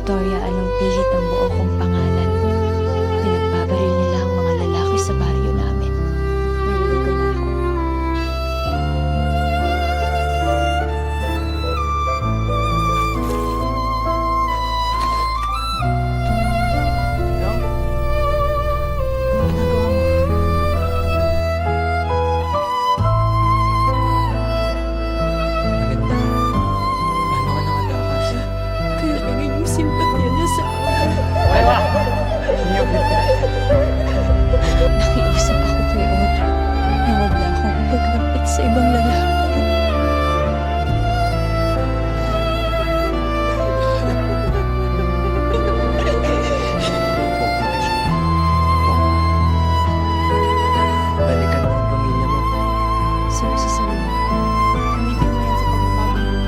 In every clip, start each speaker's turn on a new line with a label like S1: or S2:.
S1: Victoria, anong pihit ang buo kong pangalan. Pinagbabaril nila ang mga lalaki sa baryo namin. Naliligo na ako. Ginagawa mo.
S2: Maganda. Paano ka nakatakas?
S1: Kaya naging simpatya niya sa akin. Nakiusap ako kay Audrey na huwag na akong paglapit sa ibang lalaki.
S2: Balikan mo ang pamilya mo.
S1: Sino sasabihin ko? Gamitin mo yan sa pagbabago mo.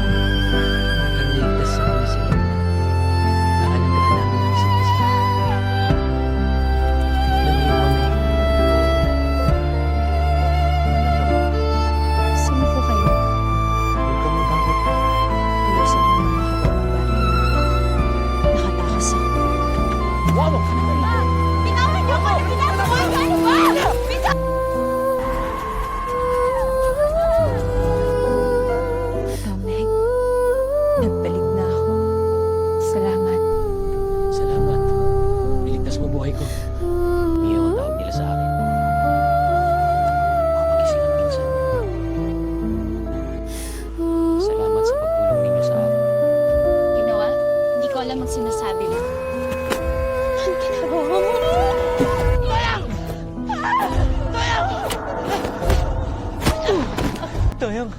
S2: Maging ligtas sa kami sila. Nakalagaan namin ang isa't isa. Lumiyo kami.
S1: Sino po kayo?
S2: Huwag ka matakot.
S1: Pulis ang mga nakapagong baryo. Nakatakas ako.
S3: Bitawan niyo ako! Ginagawa niyo! Ano ba?
S1: Dominic, nagbalik na ako. Salamat.
S2: Salamat. Niligtas mo buhay ko. Mio ang tawag nila sa akin. Mapagising ang pinsan. Salamat sa pagtulong ninyo sa akin.
S3: Ginawa? Hindi ko alam ang sinasabi mo. Ang ginagawa mo?
S2: Toyong!